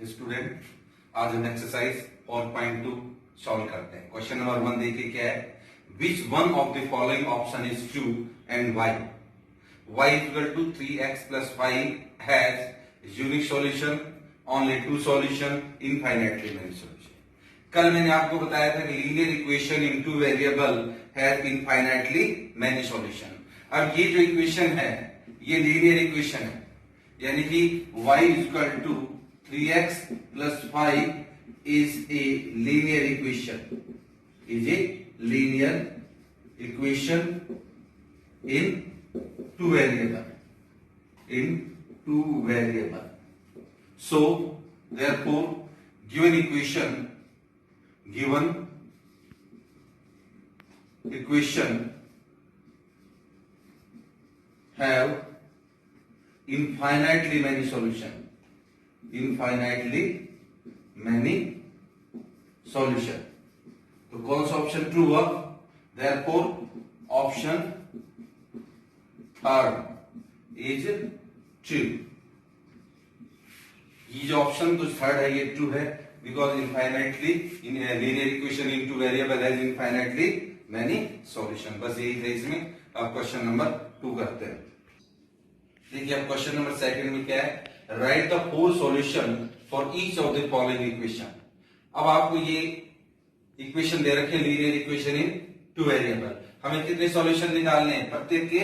Student, आज हम exercise 4.2 solve करते हैं। क्वेश्चन नंबर 1 देखिए क्या है। Which one of the following option is true and why? y equal to 3x plus 5 has unique solution, only two solution, infinitely many solution. कल मैंने आपको बताया था कि linear equation in two variable has infinitely many solution. अब ये जो equation है ये लीनियर इक्वेशन है, यानी कि y equal to 3x plus 5 is a linear equation, is a linear equation in two variable. So therefore given equation have infinitely many solution. तो कौन सा ऑप्शन ट्रू हुआ? Therefore option third is true. ये जो option तो third है ये true है, because infinitely in linear equation into variable has infinitely many solution. बस यही है इसमें। अब क्वेश्चन नंबर 2 करते हैं। देखिए अब क्वेश्चन नंबर 2 में क्या है। Right the four solution for each of the following equation. अब आपको ये इक्वेशन दे रखे linear equation in two variable. हमें कितने सॉल्यूशन निकालने हैं? प्रत्येक के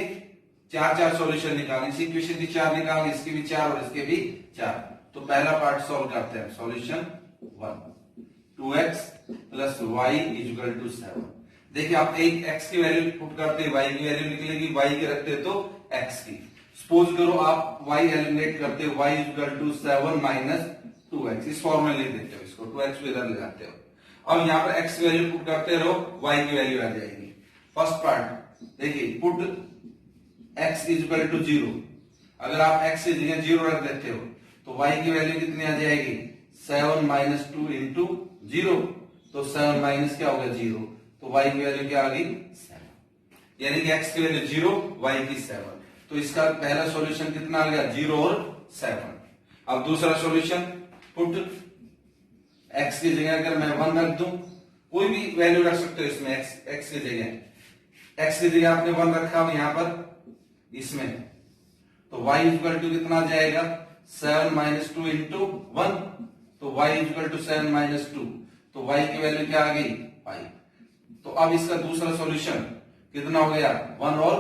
4 सॉल्यूशन निकालने। इस इक्वेशन के 4 निकालने, इसके भी 4 और इसके भी 4। तो पहला पार्ट सॉल्व करते हैं। Solution 1, 2x plus y is equal to 7। देखिए आप एक x की वैल्यू पुट करते हैं, y की वैल्यू निकलेगी, y की रखते हैं तो x की। सपोज करो आप y एलिमिनेट करते हो, y equal to 7 minus 2x। इस फॉर्म में लिख देते हो इसको, 2x को इधर ले जाते हो। अब यहाँ पर x की वैल्यू पुट करते रहो, y की वैल्यू आ जाएगी। फर्स्ट पार्ट देखिए, पुट x इक्वल टू 0। अगर आप x की जगह 0 रख देते हो तो y की वैल्यू कितनी आ जाएगी? 7 माइनस 2 इंटू 0। तो 7 माइनस क्या होगा? 0। तो y की वैल्यू क्या आ गई? 7। यानी कि x की वैल्यू 0, y की 7। तो इसका पहला सॉल्यूशन कितना आ गया? 0 और 7। अब दूसरा सॉल्यूशन, पुट x की जगह अगर मैं 1 रख दूं, कोई भी वैल्यू रख सकते हो इसमें। x की जगह आपने 1 रखा हो यहां पर इसमें, तो y इक्वल टू कितना आ जाएगा? 7 माइनस 2 इंटू 1। तो y इक्वल टू 7 माइनस 2। तो y की वैल्यू क्या आ गई? 5। तो अब इसका दूसरा सॉल्यूशन कितना हो गया? 1 और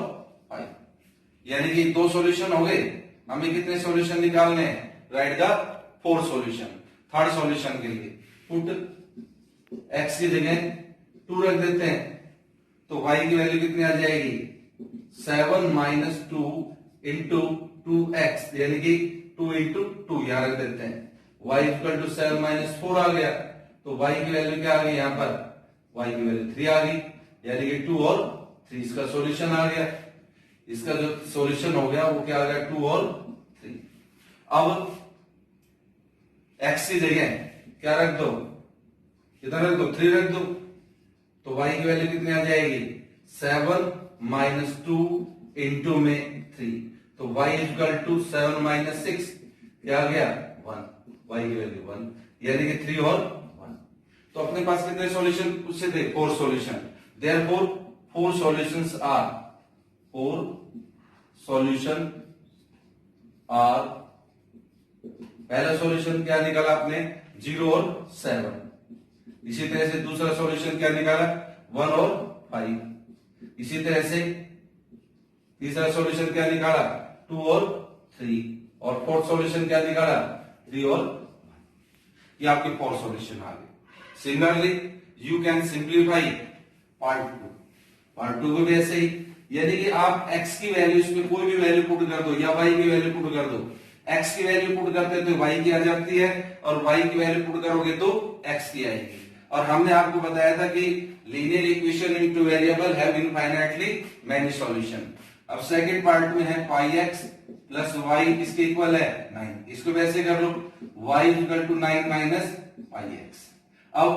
5। यानी कि 2 सॉल्यूशन हो गए। हमें कितने सॉल्यूशन निकालने हैं? Right the 4 solution. Third solution के लिए पुट x की जगह 2 रख देते हैं, तो y की वैल्यू कितनी आ जाएगी? 7 माइनस 2 इंटू 2x, यानी कि 2 इंटू 2 यहां रख देते हैं। y इक्वल टू 7 माइनस 4 आ गया, तो y की वैल्यू क्या आ गई? यहां पर y की वैल्यू 3 आ गई, यानी कि 2 और 3 इसका सॉल्यूशन आ गया। इसका जो सॉल्यूशन हो गया वो क्या आ गया? 2 और 3। अब x की जगह क्या रख दो? कितना रख दो? 3 रख दो। तो y की वैल्यू कितनी आ जाएगी? 7 माइनस 2 इंटू में 3। तो y इक्वल टू 7 माइनस 6 क्या आ गया? 1। y की वैल्यू 1, यानी कि 3 और 1। तो अपने पास कितने सॉल्यूशन पूछे थे? 4 सॉल्यूशन। देयरफॉर 4 सॉल्यूशंस आर पहला सॉल्यूशन क्या निकाला आपने? 0 और 7। इसी तरह से दूसरा सॉल्यूशन क्या निकाला? 1 और 5। इसी तरह से तीसरा सॉल्यूशन क्या निकाला? 2 और 3। और फोर्थ सॉल्यूशन क्या निकाला? 3 और 1। ये आपके 4 सॉल्यूशन आ गए। Similarly you can simplify part 2 को भी ऐसे ही, यानी कि आप x की वैल्यू इसमें कोई भी वैल्यू पुट कर दो या y की वैल्यू पुट कर दो। x की वैल्यू पुट करते तो y की आ जाती है, और y की वैल्यू पुट करोगे तो x की आएगी। और हमने आपको बताया था कि linear equation in two variable have infinitely many solution. अब सेकंड पार्ट में है पाई x प्लस y किसके इक्वल है? 9। इसको वैसे कर लो, y equal to 9 minus pi x। अब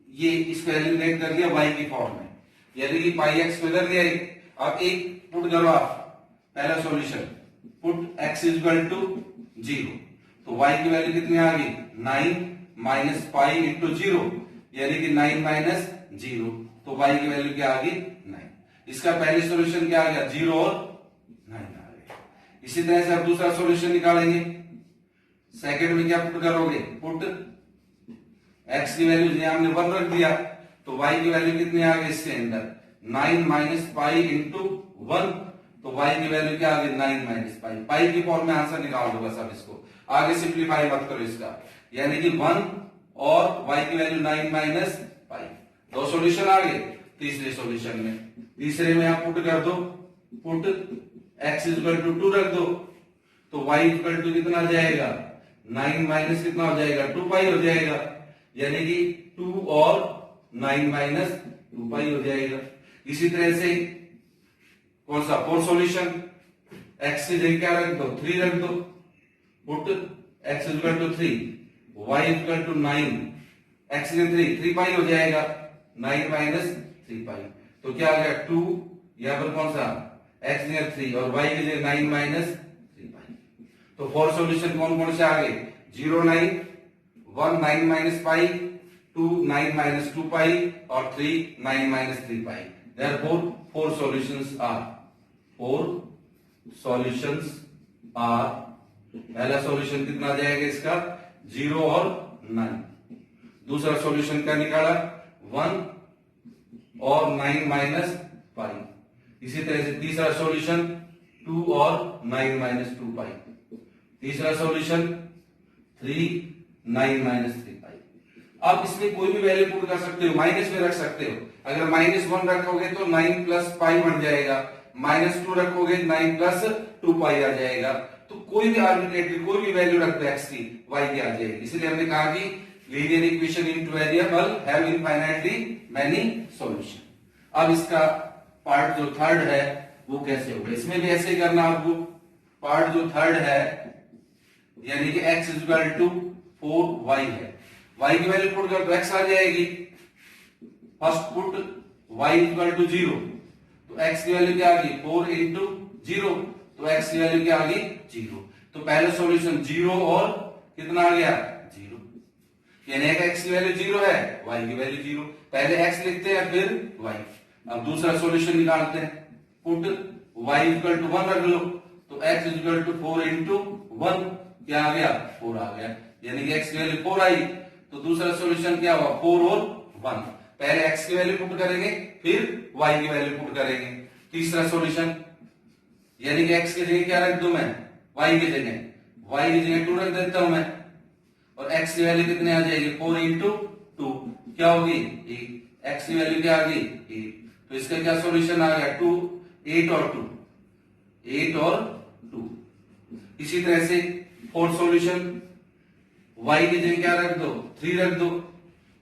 ये इसको एलिमिनेट कर दिया y की फॉर्म में, यानी कि पाई एक्स को इधर ले आई। अब एक पुट करो आप, पहला solution put x equal to 0। तो y की वैल्यू कितनी आ गई 9 माइनस पाई इंटू 0, यानी कि 9 माइनस 0, तो y की वैल्यू क्या आ गई 9। इसका पहले सॉल्यूशन क्या आ गया 0 और 9 आ गया। इसी तरह से आप दूसरा सॉल्यूशन निकालेंगे। सेकंड में क्या पुट करोगे, पुट x की वैल्यू जो हमने 1 रख दिया, तो y की वैल्यू कितनी आ गई इसके अंदर 9 माइनस पाई इंटू 1, तो y की वैल्यू क्या आ गई 9 माइनस पाई। पाई की फॉर्म में आंसर निकाल दो बस। अब इसको आगे सिंप्लीफाई मत करो इसका, यानी कि 1 और y की वैल्यू 9 माइनस पाई। दो सॉल्यूशन आ गए। तीसरे सॉल्यूशन में, तीसरे में आप पुट कर दो, पुट x इक्वल टू 2 रख दो, तो y इक्वल टू कितना आ जाएगा 9 माइनस कितना हो जाएगा 2 पाई हो जाएगा, यानी कि 2 और 9 माइनस 2 पाई हो जाएगा। इसी तरह से कौन सा फोर्थ सॉल्यूशन, x की जगह क्या रख दो 3 रख दो, put x equal to 3, y equal to 9, x की 3 पाई हो जाएगा, 9 माइनस 3 पाई, तो क्या आ गया 2, यहां पर कौन सा x की जगह 3 और y की जगह 9 माइनस 3 पाई। तो फोर्थ सॉल्यूशन कौन कौन से आ गए 0 9, 1 9 माइनस पाई, 2 9 माइनस 2 पाई और 3 9 minus 3 pi. Therefore, four solutions are पहला सॉल्यूशन कितना आ जाएगा इसका 0 और 9। दूसरा सॉल्यूशन क्या निकाला 1 और 9 माइनस पाई। इसी तरह से तीसरा सॉल्यूशन 2 और 9 माइनस 2 पाई। तीसरा सॉल्यूशन 3 9 माइनस 3 पाई। आप इसमें कोई भी वैल्यू पुट कर सकते हो, माइनस में रख सकते हो। अगर -1 रखोगे तो 9 प्लस पाई बन जाएगा, -2 रखोगे 9 प्लस 2 पाई आ जाएगा। तो कोई भी आर्बिट्रेटरी कोई भी वैल्यू रख दो x की y की आ जाएगी। इसलिए हमने कहा कि linear equation into variable have infinitely many solution. अब इसका पार्ट जो थर्ड है वो कैसे होगा, इसमें भी ऐसे करना आपको। पार्ट जो थर्ड है यानी कि x इक्वल टू 4y है, y की वैल्यू पुट कर तो x आ जाएगी। First put y equal to 0, तो x की वैल्यू क्या आ गई 4 इंटू 0, तो x की वैल्यू क्या आ गई 0। तो पहला सॉल्यूशन 0 और कितना आ गया 0, यानी कि x की वैल्यू 0 है, y की वैल्यू 0। पहले x लिखते हैं फिर y। अब दूसरा सॉल्यूशन निकालते हैं, पुट y इक्वल टू 1 रख लो, तो x इक्वल टू 4 इंटू 1 क्या आ गया 4 आ गया, यानी कि x की वैल्यू 4 आई। तो दूसरा सॉल्यूशन क्या हुआ 4 और 1। पहले x की वैल्यू पुट करेंगे फिर y की वैल्यू पुट करेंगे। तीसरा सॉल्यूशन यानी कि x की जगह क्या रख दूं मैं y की जगह 2 रख देता हूं मैं, और x की वैल्यू कितने आ जाएगी 4 इंटू 2 क्या होगी 8। x की वैल्यू क्या आ गई 8, तो इसका क्या सॉल्यूशन आ गया 2 8 और 2। इसी तरह से फोर्थ सॉल्यूशन y की जगह क्या रख दो 3 रख दो,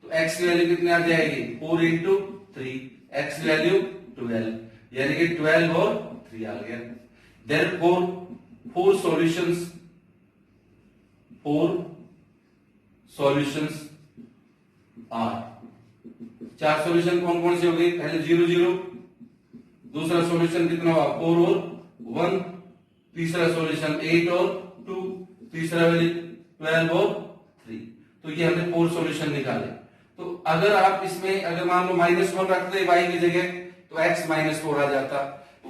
तो x की वैल्यू कितनी आ जाएगी 4 इंटू 3, x की वैल्यू 12, यानी कि 12 और 3 आ गया। Therefore, four solutions are, 4 solution कौन कौन से हो गए, पहले 0 0, दूसरा सॉल्यूशन कितना हुआ 4 और 1, तीसरा सॉल्यूशन 8 और 2, तीसरा वैल्यू 12 और 3। तो ये हमने 4 सॉल्यूशन निकाले। तो अगर आप इसमें अगर मान लो -1 रखते y की जगह तो x -4 आ जाता,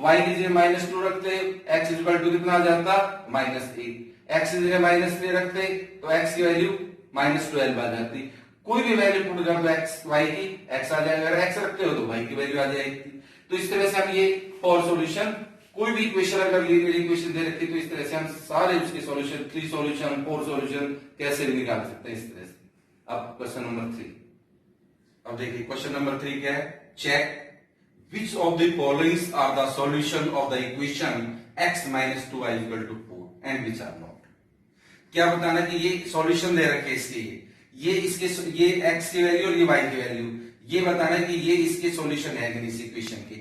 y की जगह -2 रखते x इक्वल टू कितना आ जाता -8, x की जगह -3 रखते तो x की वैल्यू -12 आ जाती। कोई भी वैल्यू पुट कर दो x y की x आ जाएगा, अगर x रखते हो तो y की वैल्यू आ जाएगी। तो इस तरह से हम ये 4 सॉल्यूशन, कोई भी इक्वेशन अगर लीनियर इक्वेशन दे रखी तो इस तरह से हम सारे उसके सॉल्यूशन 3 सॉल्यूशन 4 सॉल्यूशन कैसे भी निकाल सकते हैं इस तरह से। अब क्वेश्चन नंबर 3, अब देखिए क्वेश्चन नंबर 3 क्या है, check which of the following are the solution of the equation x minus 2y equal to 4 and which are not। क्या बताना कि ये सॉल्यूशन दे रखे इसके, ये x की वैल्यू और ये y की वैल्यू, ये बताना कि ये इसके सॉल्यूशन है कि इस इक्वेशन के।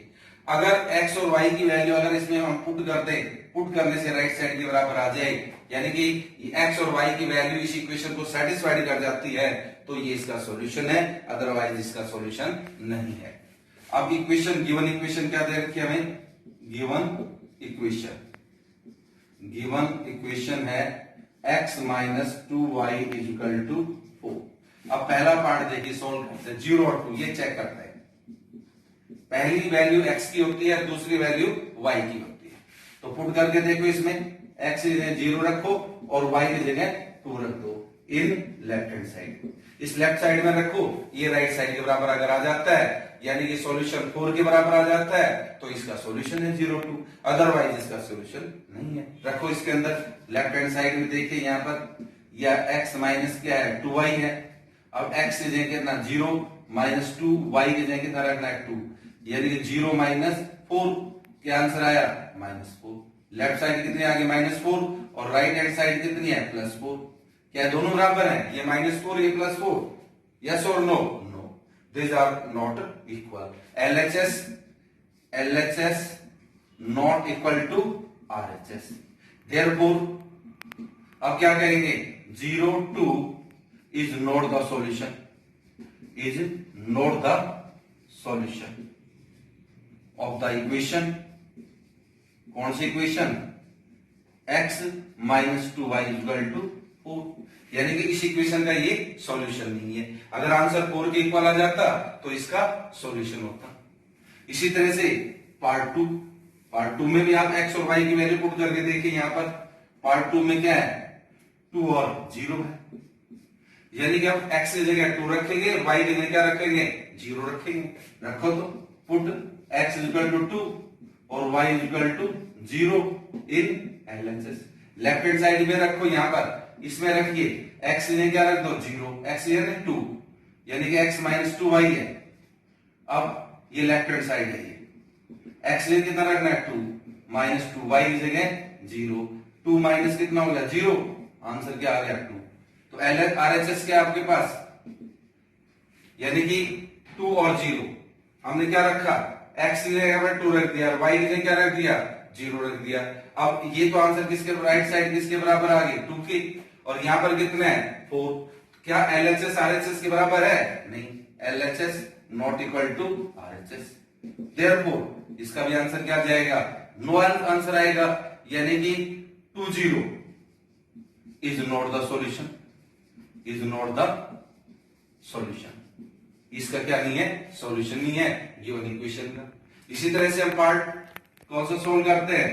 अगर x और y की वैल्यू अगर इसमें हम पुट कर दें, पुट करने से राइट साइड के बराबर आ जाए, यानी कि x और y की वैल्यू इस इक्वेशन को सेटिस्फाइड कर जाती है, तो ये इसका सॉल्यूशन है, अदरवाइज इसका सॉल्यूशन नहीं है। अब इक्वेशन, गिवन इक्वेशन क्या दे रखी है हमें, गिवन इक्वेशन है x minus 2y is equal to 4। अब पहला पार्ट देखिए सोल्व करते हैं, 0 और 2 ये चेक करते हैं। पहली वैल्यू x की होती है, दूसरी वैल्यू y की होती है। तो पुट करके देखो, इसमें x की जगह 0 रखो और y की जगह 2 रख दो इन लेफ्ट हैंड साइड। इस लेफ्ट साइड में रखो, ये राइट साइड के बराबर अगर आ जाता है, यानी कि सॉल्यूशन 4 के बराबर आ जाता है, तो इसका सॉल्यूशन है 0 2, अदरवाइज इसका सॉल्यूशन नहीं है। रखो इसके अंदर लेफ्ट हैंड साइड में, देखिए यहां पर यह x माइनस क्या है 2y है। अब x की जगह कितना 0 माइनस 2, y की जगह कितना रखना है 2, यानी कि 0 माइनस 4, क्या आंसर आया -4। लेफ्ट साइड कितनी आ गई -4 और राइट हैंड साइड कितनी है +4। क्या दोनों बराबर हैं? ये -4 ये +4, यस और no? No, this are not equal. LHS not equal to RHS। Therefore अब क्या करेंगे, 0 2 is not the solution, is not the solution of the equation. कौन सी equation? x minus 2y equal to 4, यानी कि इस इक्वेशन का ये सॉल्यूशन नहीं है। अगर आंसर 4 के इक्वल आ जाता तो इसका सॉल्यूशन होता। इसी तरह से पार्ट 2 में भी आप x और y की वैल्यू पुट करके देखिए। यहां पर पार्ट 2 में क्या है 2 और 0 है, यानी कि हम x की जगह 2 रखेंगे, y की जगह क्या रखेंगे 0 रखेंगे। रखो तो पुट x इक्वल टू 2 और y equal to 0 in LHS। Left hand side में रखो, यहां पर इसमें रखिए x ने क्या रख दो 0, x यानी 2, यानी कि x माइनस 2y है। अब ये लेफ्ट हैंड साइड है, ये x ने कितना रखना है 2 माइनस 2y की जगह 0, 2 माइनस कितना हो गया 0, आंसर क्या आ गया 2। तो RHS क्या आपके पास, यानी कि 2 और 0 हमने क्या रखा, x की जगह 2 रख दिया और y की जगह क्या रख दिया 0 रख दिया। अब ये तो आंसर किसके राइट साइड किसके बराबर आ गई 2 के, और यहां पर कितना है 4। क्या LHS RHS के बराबर है? नहीं, LHS not equal to RHS। Therefore इसका भी आंसर क्या जाएगा, नो आंसर आएगा, यानी कि 2 0 is not the solution, is not the solution. इसका क्या नहीं है, सॉल्यूशन नहीं है गिवन इक्वेशन का। इसी तरह से हम पार्ट कौन सा सोल्व करते हैं,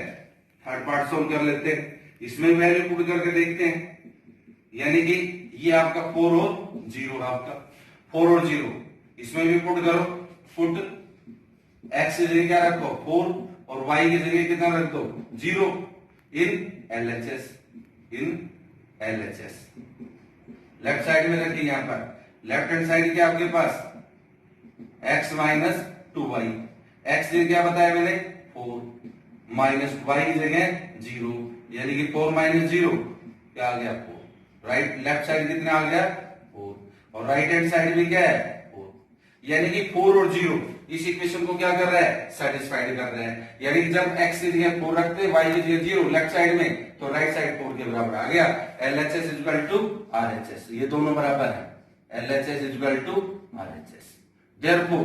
थर्ड पार्ट सोल्व कर लेते हैं। इसमें वैल्यू पुट करके देखते हैं, यानी कि ये आपका 4 और 0 आपका 4 और 0, इसमें भी पुट करो। पुट x की जगह क्या रखो 4 और y की जगह कितना रख दो 0 in LHS, in LHS। Left side में रखिए, यहां पर लेफ्ट हैंड साइड क्या आपके पास x माइनस 2y, x जगह क्या बताया मैंने 4 माइनस y की जगह 0, यानी कि 4 माइनस 0 क्या आ गया 4। राइट लेफ्ट साइड कितना आ गया 4 और राइट हैंड साइड भी क्या है 4, यानी कि 4 और 0 इस इक्वेशन को क्या कर रहा है, सेटिस्फाइड कर रहा है। यानी कि जब x की जगह 4 रखते y की जगह 0 लेफ्ट साइड में, तो राइट साइड 4 के बराबर आ गया। LHS इक्वल टू RHS, ये दोनों बराबर है, LHS equal to RHS। Therefore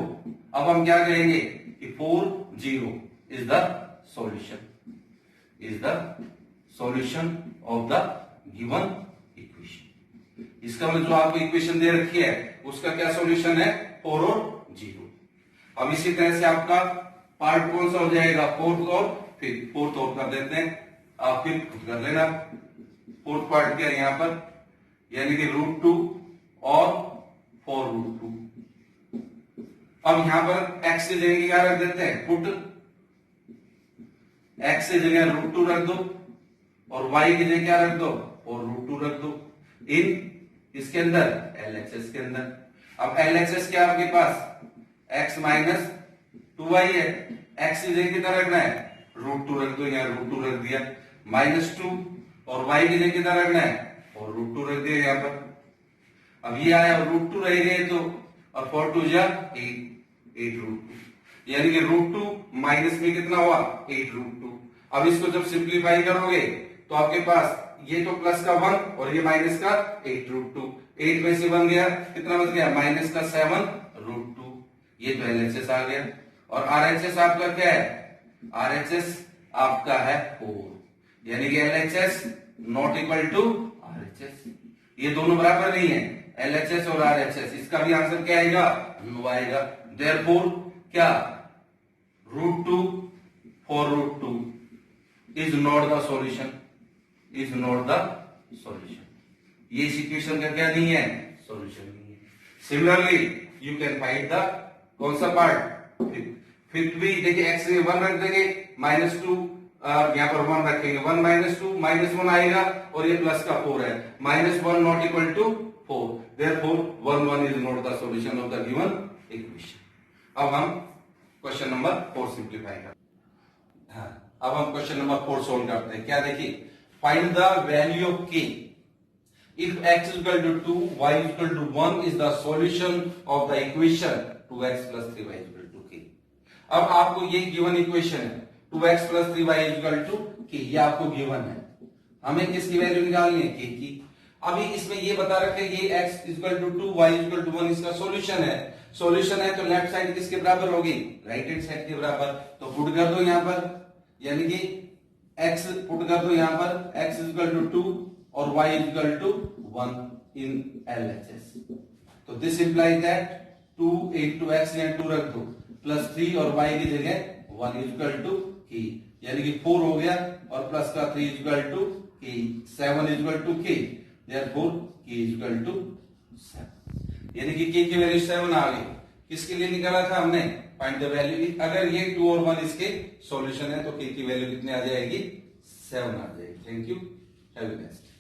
अब हम क्या कहेंगे कि 4 0 is the solution, is the solution of the given equation. इसका मतलब जो आपको इक्वेशन दे रखी है उसका क्या सॉल्यूशन है 4 और 0। अब इसी तरह से आपका पार्ट कौन सा हो जाएगा, फोर्थ और फिफ्थ। फोर्थ और कर देते हैं, आप फिफ्थ कर लेना। फोर्थ पार्ट क्या है यहां पर, यानी कि √2 और 4√2। अब यहां पर x की जगह क्या रख देते हैं, पुट x की जगह √2 रख दो और y की जगह क्या रख दो 4√2 रख दो इन इसके अंदर LHS के अंदर। अब LHS क्या आपके पास x माइनस 2y है, x की जगह कितना रखना है √2 रख दो, यहाँ √2 रख दिया, -2 और y की जगह कितना रखना है और √2 रख दिया यहाँ पर। अब ये आया √2 रह गए तो, और 4 2 जा 8√2, यानी कि √2 माइनस में कितना हुआ 8√2। अब इसको जब सिंप्लीफाई करोगे तो आपके पास ये तो प्लस का 1 और ये माइनस का 8√2, 8 में से 1 गया, कितना बच गया माइनस का 7√2। ये तो LHS आ गया। और RHS आपका क्या है, RHS आपका है 4, यानी कि LHS not equal to RHS, ये दोनों बराबर नहीं है, LHS और RHS, इसका भी आंसर क्या आएगा? नो आएगा। देयरफॉर क्या √2 for √2 is not the solution, is not the solution। ये इस इक्वेशन का क्या नहीं है? सॉल्यूशन नहीं है। Similarly you can find the कौन सा पार्ट? फिफ्थ भी देखिए, x 1 रख देंगे, -2 यहाँ पर 1 रखेंगे, 1 -2 -1 आएगा और ये प्लस का 4 है, -1 not equal to 4, therefore 1 is not the solution of the given equation. अब हम क्वेश्चन नंबर 4 सिंप्लीफाई करते हैं। हाँ, अब हम क्वेश्चन नंबर 4 सोल्व करते हैं। क्या देखिए, find the value of k if x is equal to 2 y is equal to 1 is the solution of the equation 2x plus 3y is equal to k। अब आपको ये गिवन इक्वेशन है 2x plus 3y is equal to k, ये आपको given है, हमें किसकी value निकालनी है? k की। अभी इसमें ये बता रखे ये x is equal to 2 y is equal to 1 इसका सॉल्यूशन है। सॉल्यूशन है तो लेफ्ट साइड किसके बराबर होगी? राइट हैंड साइड के बराबर। तो पुट कर दो यहां पर, यानी कि x पुट कर दो यहां पर, x is equal to 2 और y is equal to 1 in LHS। तो this implies that 2 into x यहाँ 2 रख दो, प्लस 3 और y की जगह 1 is equal to k, यानी कि 4 हो गया और प्लस का 3 is equal to k, 7 is equal to k, therefore k is equal to 7, यानी कि k की वैल्यू 7 आ गई। किसके लिए निकाला था हमने? Find the value. अगर ये 2 और 1 इसके सॉल्यूशन है तो k की वैल्यू कितनी आ जाएगी? 7 आ जाएगी। Thank you, have a nice day.